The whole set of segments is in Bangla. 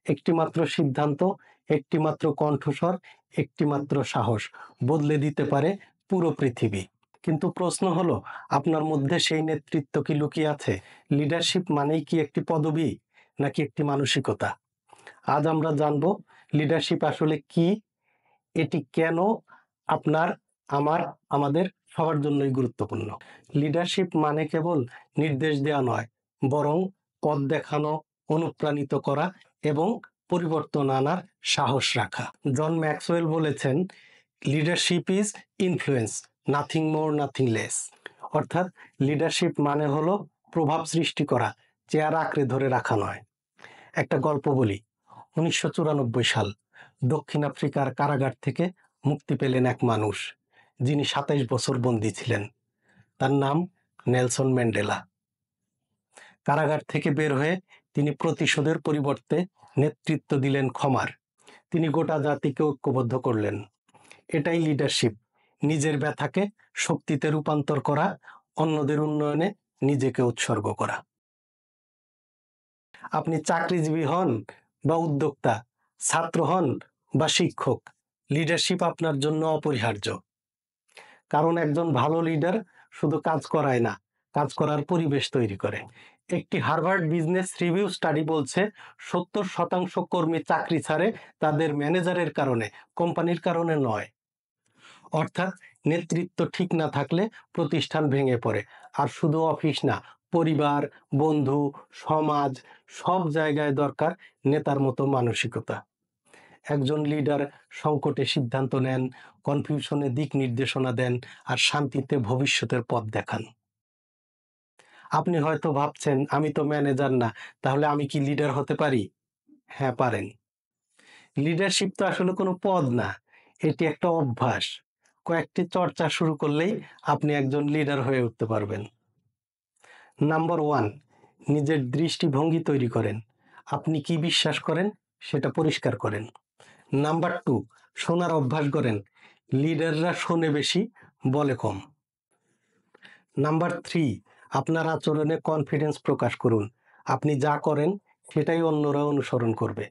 একটিমাত্র সিদ্ধান্ত, একটিমাত্র কণ্ঠস্বর, একটিমাত্র সাহস বদলে দিতে পারে পুরো পৃথিবী। কিন্তু প্রশ্ন হলো, আপনার মধ্যে সেই নেতৃত্ব কি লুকিয়ে আছে? লিডারশিপ মানেই কি একটি পদবি, নাকি একটি মানসিকতা? আজ আমরা জানব লিডারশিপ আসলে কি, এটি কেন আপনার, আমার, আমাদের সবার জন্যই গুরুত্বপূর্ণ। লিডারশিপ মানে কেবল নির্দেশ দেওয়া নয়, বরং পথ দেখানো, অনুপ্রাণিত করা এবং পরিবর্তন আনার সাহস রাখা। জন ম্যাক্সওয়েল বলেছেন, leadership is influence, nothing more nothing less. অর্থাৎ লিডারশিপ মানে হলো প্রভাব সৃষ্টি করা, চেয়ার আঁকড়ে ধরে রাখা নয়। একটা গল্প বলি। 1994 সাল, দক্ষিণ আফ্রিকার কারাগার থেকে মুক্তি পেলেন এক মানুষ, যিনি 27 বছর বন্দী ছিলেন। তার নাম নেলসন ম্যান্ডেলা। কারাগার থেকে বের হয়ে তিনি প্রতিশোধের পরিবর্তে নেতৃত্ব দিলেন ক্ষমার। তিনি গোটা জাতিকে ঐক্যবদ্ধ করলেন। এটাই লিডারশিপ, নিজের ব্যথাকে শক্তিতে রূপান্তর করা, অন্যদের উন্নয়নে নিজেকে উৎসর্গ করা। আপনি চাকরিজীবী হন বা উদ্যোক্তা, ছাত্র হন বা শিক্ষক, লিডারশিপ আপনার জন্য অপরিহার্য। কারণ একজন ভালো লিডার শুধু কাজ করায় না, কাজ করার পরিবেশ তৈরি করে। একটি হার্ভার্ড বিজনেস রিভিউ স্টাডি বলছে, 70% কর্মী চাকরি ছাড়ে তাদের ম্যানেজারের কারণে, কোম্পানির কারণে নয়। অর্থাৎ নেতৃত্ব ঠিক না থাকলে প্রতিষ্ঠান ভেঙে পড়ে। আর শুধু অফিস না, পরিবার, বন্ধু, সমাজ, সব জায়গায় দরকার নেতার মতো মানসিকতা। একজন লিডার সংকটে সিদ্ধান্ত নেন, কনফিউশনে দিক নির্দেশনা দেন, আর শান্তিতে ভবিষ্যতের পথ দেখান। আপনি হয়তো ভাবছেন, আমি তো ম্যানেজার না, তাহলে আমি কি লিডার হতে পারি? হ্যাঁ, পারেন। লিডারশিপ তো আসলে কোনো পদ না, এটি একটা অভ্যাস। কয়েকটি চর্চা শুরু করলেই আপনি একজন লিডার হয়ে উঠতে পারবেন। নাম্বার 1, নিজের দৃষ্টিভঙ্গি তৈরি করেন। আপনি কি বিশ্বাস করেন সেটা পরিষ্কার করেন। নাম্বার 2, শোনার অভ্যাস করেন। লিডাররা শোনে বেশি, বলে কম। নাম্বার 3, আপনার আচরণে কনফিডেন্স প্রকাশ করুন। আপনি যা করেন সেটাই অন্যরা অনুসরণ করবে।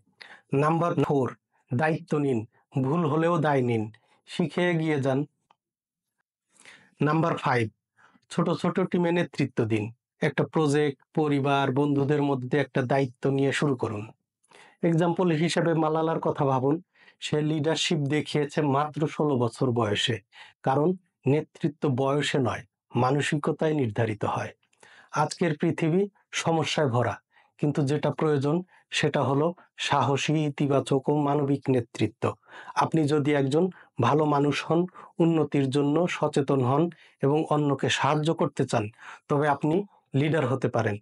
নাম্বার 4, দায়িত্ব নিন। ভুল হলেও দায় নিন, শিখে এগিয়ে যান। নাম্বার 5, ছোট ছোট টিমে নেতৃত্ব দিন। একটা প্রজেক্ট, পরিবার, বন্ধুদের মধ্যে একটা দায়িত্ব নিয়ে শুরু করুন। এক্সাম্পল হিসেবে মালালার কথা ভাবুন। সে লিডারশিপ দেখিয়েছে মাত্র 16 বছর বয়সে। কারণ নেতৃত্ব বয়সে নয়, মানসিকতায় নির্ধারিত হয়। আজকের পৃথিবী সমস্যায় ভরা, কিন্তু যেটা প্রয়োজন সেটা হলো সাহসী, ইতিবাচক ও মানবিক নেতৃত্ব। আপনি যদি একজন ভালো মানুষ হন, উন্নতির জন্য সচেতন হন এবং অন্যকে সাহায্য করতে চান, তবে আপনি লিডার হতে পারেন।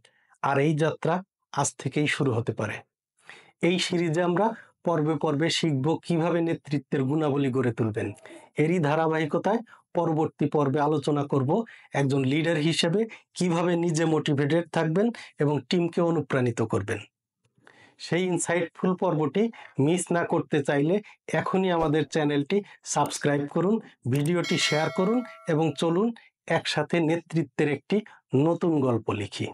আর এই যাত্রা আজ থেকেই শুরু হতে পারে। এই সিরিজে আমরা পর্বে পর্বে শিখব কিভাবে নেতৃত্বের গুণাবলী গড়ে তুলবেন। এরই ধারাবাহিকতায় পরবর্তী পর্বে আলোচনা করব একজন লিডার হিসেবে কিভাবে নিজে মোটিভেটেড থাকবেন এবং টিমকে অনুপ্রাণিত করবেন। সেই ইনসাইটফুল পর্বটি মিস না করতে চাইলে এখনই আমাদের চ্যানেলটি সাবস্ক্রাইব করুন, ভিডিওটি শেয়ার করুন এবং চলুন একসাথে নেতৃত্বের একটি নতুন গল্প লিখি।